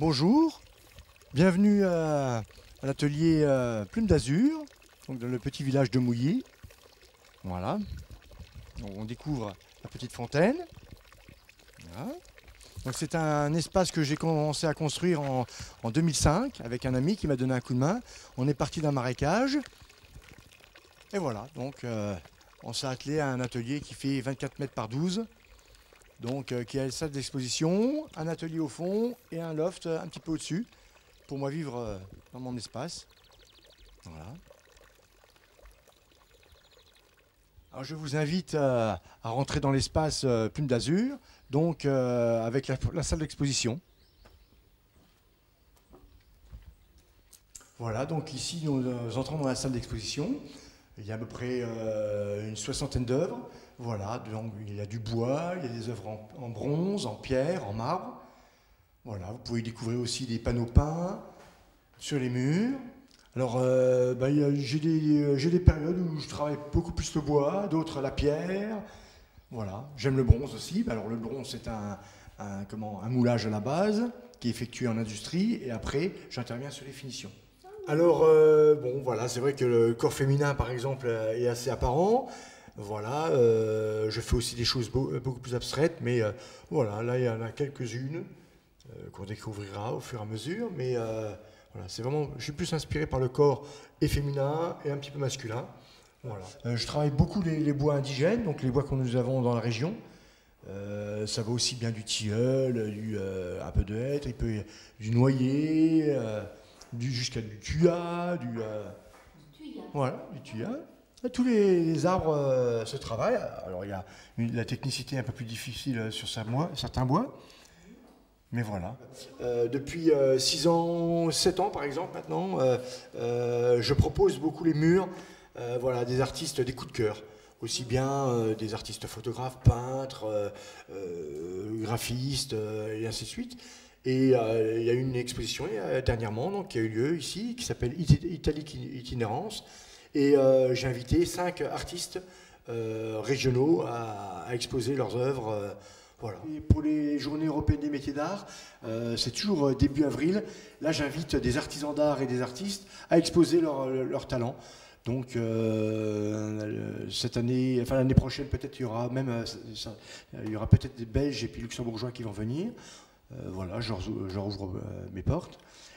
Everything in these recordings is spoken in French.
Bonjour, bienvenue à l'atelier Plume d'Azur, donc dans le petit village de Mouilly. Voilà, on découvre la petite fontaine. Voilà. Donc c'est un espace que j'ai commencé à construire en 2005 avec un ami qui m'a donné un coup de main. On est parti d'un marécage et voilà, donc on s'est attelé à un atelier qui fait 24 mètres par 12. Donc, qui a une salle d'exposition, un atelier au fond et un loft un petit peu au-dessus pour moi vivre dans mon espace. Voilà. Alors, je vous invite à rentrer dans l'espace Plume d'Azur, donc avec la salle d'exposition. Voilà, donc ici nous entrons dans la salle d'exposition. Il y a à peu près une soixantaine d'œuvres. Voilà, donc il y a du bois, il y a des œuvres en bronze, en pierre, en marbre. Voilà, vous pouvez découvrir aussi des panneaux peints sur les murs. Alors, j'ai des périodes où je travaille beaucoup plus le bois, d'autres la pierre. Voilà, j'aime le bronze aussi. Alors, le bronze, c'est un moulage à la base qui est effectué en industrie et après, j'interviens sur les finitions. Alors, bon, voilà, c'est vrai que le corps féminin, par exemple, est assez apparent. Voilà, je fais aussi des choses beaucoup plus abstraites, mais voilà, là, il y en a quelques-unes qu'on découvrira au fur et à mesure. Mais voilà, c'est vraiment, je suis plus inspiré par le corps et féminin et un petit peu masculin. Voilà. Je travaille beaucoup les bois indigènes, donc les bois que nous avons dans la région. Ça va aussi bien du tilleul, un peu de hêtre, il peut du noyer, jusqu'à du tuya, voilà, du tuya. Tous les arbres se travaillent. Alors il y a la technicité un peu plus difficile sur certains bois. Mais voilà. Depuis 6 ans, 7 ans par exemple maintenant, je propose beaucoup les murs voilà, des artistes, des coups de cœur. Aussi bien des artistes photographes, peintres, graphistes et ainsi de suite. Et il y a eu une exposition dernièrement donc, qui a eu lieu ici, qui s'appelle Italique Itinérance. Et j'ai invité 5 artistes régionaux à exposer leurs œuvres. Voilà. Et pour les journées européennes des métiers d'art, c'est toujours début avril. Là, j'invite des artisans d'art et des artistes à exposer leurs talents. Donc, cette année, enfin l'année prochaine, peut-être il y aura même, il y aura peut-être des Belges et puis luxembourgeois qui vont venir. Voilà, je leur ouvre mes portes.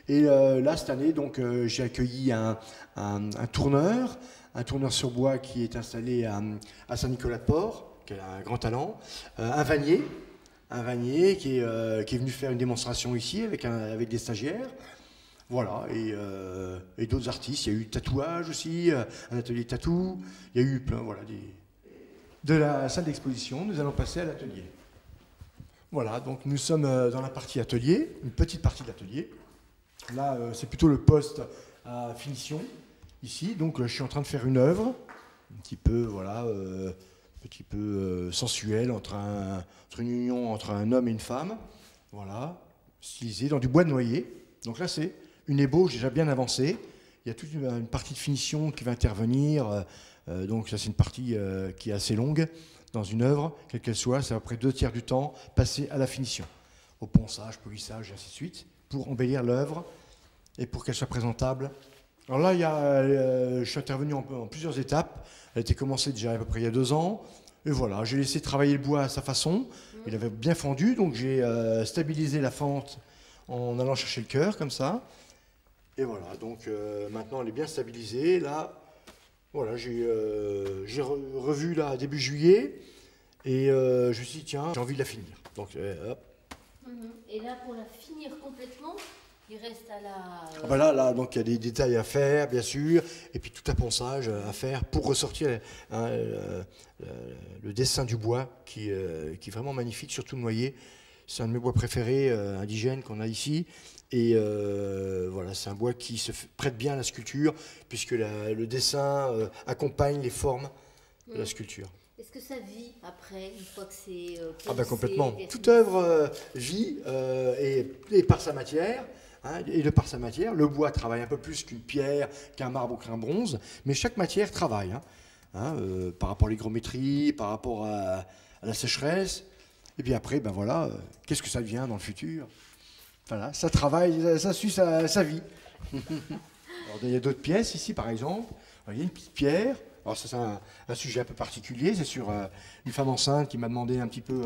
Et là, cette année, donc, j'ai accueilli un tourneur sur bois qui est installé à Saint-Nicolas-de-Port, qui a un grand talent, un vannier qui est venu faire une démonstration ici avec des stagiaires. Voilà, et d'autres artistes. Il y a eu tatouage aussi, un atelier tatou. Il y a eu plein, voilà, de la salle d'exposition. Nous allons passer à l'atelier. Voilà, donc nous sommes dans la partie atelier, une petite partie de l'atelier. Là, c'est plutôt le poste à finition, ici. Donc, je suis en train de faire une œuvre, un petit peu, voilà, sensuelle, entre une union entre un homme et une femme. Voilà, stylisée dans du bois de noyer. Donc là, c'est une ébauche déjà bien avancée. Il y a toute une partie de finition qui va intervenir. Donc, ça, c'est une partie qui est assez longue. Dans une œuvre, quelle qu'elle soit, c'est à peu près 2/3 du temps passé à la finition, au ponçage, polissage et ainsi de suite, pour embellir l'œuvre et pour qu'elle soit présentable. Alors là, je suis intervenu en plusieurs étapes. Elle a été commencée déjà à peu près il y a 2 ans. Et voilà, j'ai laissé travailler le bois à sa façon. Il avait bien fendu, donc j'ai stabilisé la fente en allant chercher le cœur, comme ça. Et voilà, donc maintenant elle est bien stabilisée. Là, voilà, j'ai revu là début juillet et je me suis dit, tiens, j'ai envie de la finir. Donc, hop. Et là, pour la finir complètement, il reste à la... Ah bah là, donc il y a des détails à faire, bien sûr, et puis tout un ponçage à faire pour ressortir le dessin du bois qui est vraiment magnifique, surtout le noyer. C'est un de mes bois préférés indigènes qu'on a ici. Et voilà, c'est un bois qui se prête bien à la sculpture, puisque le dessin accompagne les formes de la sculpture. Est-ce que ça vit après, une fois que c'est... Ah ben complètement. Toute œuvre vit et par sa matière. Hein, et de par sa matière, le bois travaille un peu plus qu'une pierre, qu'un marbre ou qu'un bronze, mais chaque matière travaille. Par rapport à l'hygrométrie, par rapport à la sécheresse. Et puis après, ben voilà, qu'est-ce que ça devient dans le futur ? Voilà, ça travaille, ça suit sa vie. Alors, il y a d'autres pièces ici, par exemple. Alors, il y a une petite pierre. Alors, ça, c'est un sujet un peu particulier. C'est sur une femme enceinte qui m'a demandé un petit peu,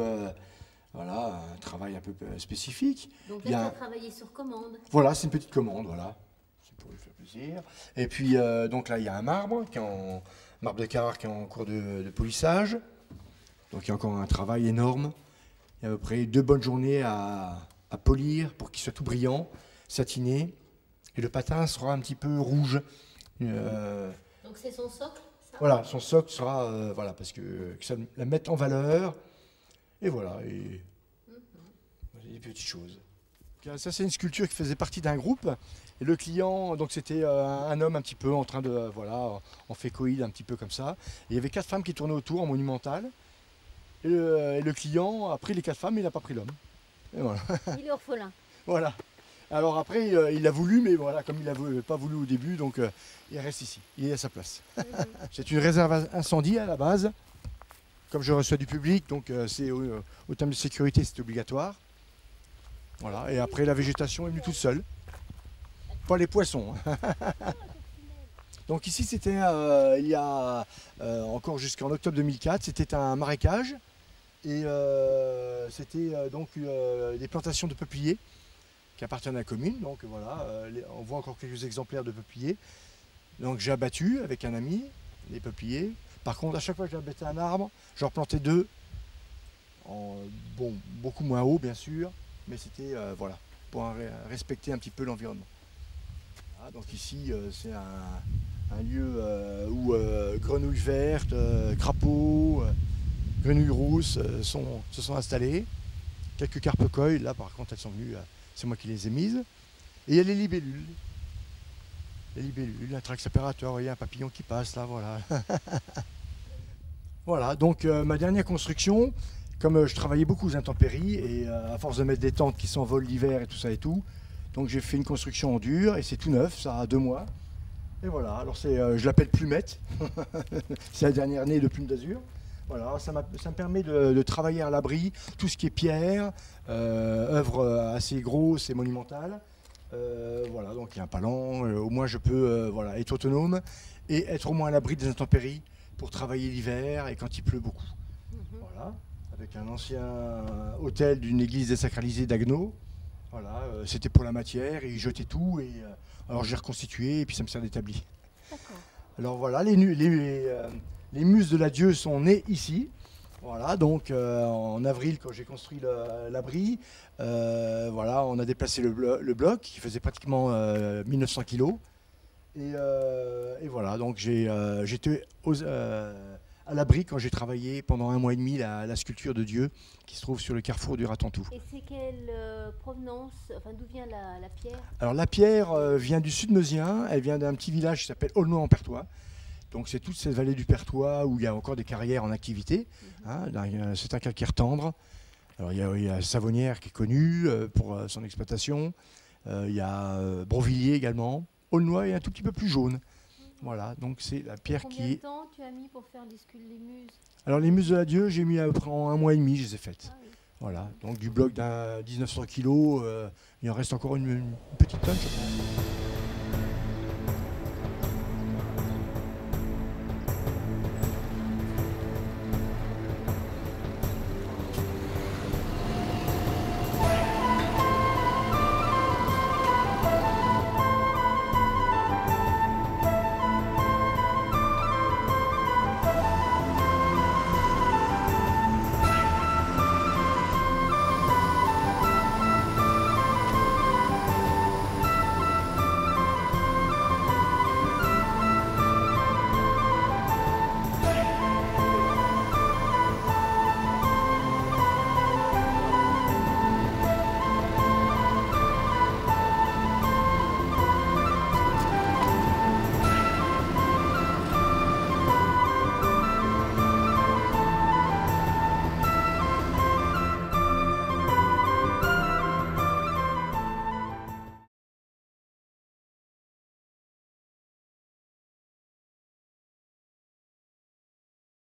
voilà, un travail un peu spécifique. Donc Il y là, a tu as travaillé sur commande. Voilà, c'est une petite commande, voilà. C'est pour lui faire plaisir. Et puis, donc là, il y a un marbre, marbre de Carrare qui est en cours de polissage. Donc, il y a encore un travail énorme. Il y a à peu près 2 bonnes journées à polir pour qu'il soit tout brillant, satiné. Et le patin sera un petit peu rouge. Donc c'est son socle, ça? Voilà, son socle sera, voilà, parce que ça la mette en valeur. Et voilà, et des petites choses. Ça, c'est une sculpture qui faisait partie d'un groupe. Et le client, donc c'était un homme un petit peu en train de, voilà, en fécoïde, un petit peu comme ça. Et il y avait 4 femmes qui tournaient autour en monumental. Et le client a pris les 4 femmes, mais il n'a pas pris l'homme. Et voilà. Il est orphelin. Voilà. Alors après, il a voulu, mais voilà, comme il n'avait pas voulu au début, donc il reste ici. Il est à sa place. C'est une réserve incendie à la base. Comme je reçois du public, donc c'est au terme de sécurité, c'est obligatoire. Voilà. Et après, la végétation est venue toute seule. Pas les poissons. Donc ici, c'était il y a encore jusqu'en octobre 2004, c'était un marécage. Et c'était donc des plantations de peupliers qui appartiennent à la commune. Donc voilà, on voit encore quelques exemplaires de peupliers. Donc j'ai abattu avec un ami les peupliers. Par contre, à chaque fois que j'abattais un arbre, j'en replantais 2. Bon, beaucoup moins haut bien sûr, mais c'était voilà, pour respecter un petit peu l'environnement. Voilà, donc ici, c'est un lieu où grenouilles vertes, crapauds, grenouilles rousses se sont installées. Quelques carpe-coï, là par contre elles sont venues, c'est moi qui les ai mises. Et il y a les libellules. Les libellules, un trax apparateur, il y a un papillon qui passe là, voilà. Voilà, donc ma dernière construction, comme je travaillais beaucoup aux intempéries, et à force de mettre des tentes qui s'envolent l'hiver et tout ça et tout, donc j'ai fait une construction en dur, et c'est tout neuf, ça a 2 mois. Et voilà, alors je l'appelle Plumette, c'est la dernière née de Plume d'Azur. Voilà, ça me permet de travailler à l'abri, tout ce qui est pierre, œuvre assez grosse et monumentale. Voilà, donc il y a un palan, au moins je peux voilà, être autonome et être au moins à l'abri des intempéries pour travailler l'hiver et quand il pleut beaucoup. Voilà, avec un ancien hôtel d'une église désacralisée d'Agneau. Voilà, c'était pour la matière et ils jetaient tout et alors j'ai reconstitué et puis ça me sert d'établi. Alors voilà, les muses de l'adieu sont nées ici. Voilà, donc en avril quand j'ai construit l'abri, voilà, on a déplacé le bloc qui faisait pratiquement 1900 kg. Et voilà, donc j'étais à l'abri quand j'ai travaillé pendant 1 mois et demi la sculpture de Dieu qui se trouve sur le carrefour du Ratentou. Et c'est quelle provenance, enfin d'où vient la pierre? Alors la pierre vient du sud meusien, elle vient d'un petit village qui s'appelle Aulnoy-en-Perthois. Donc c'est toute cette vallée du Perthois où il y a encore des carrières en activité. Hein, c'est un calcaire tendre. Alors il y a Savonnières qui est connue pour son exploitation. Il y a Brovilliers également. Aulnoy est un tout petit peu plus jaune. Voilà, donc c'est la pierre qui est... Combien de temps tu as mis pour faire les muses? Alors les muses de l'adieu, j'ai mis à peu près en 1 mois et demi, je les ai faites. Ah, oui. Voilà, donc du bloc d'un 1900 kg, il en reste encore une petite tonne, je pense.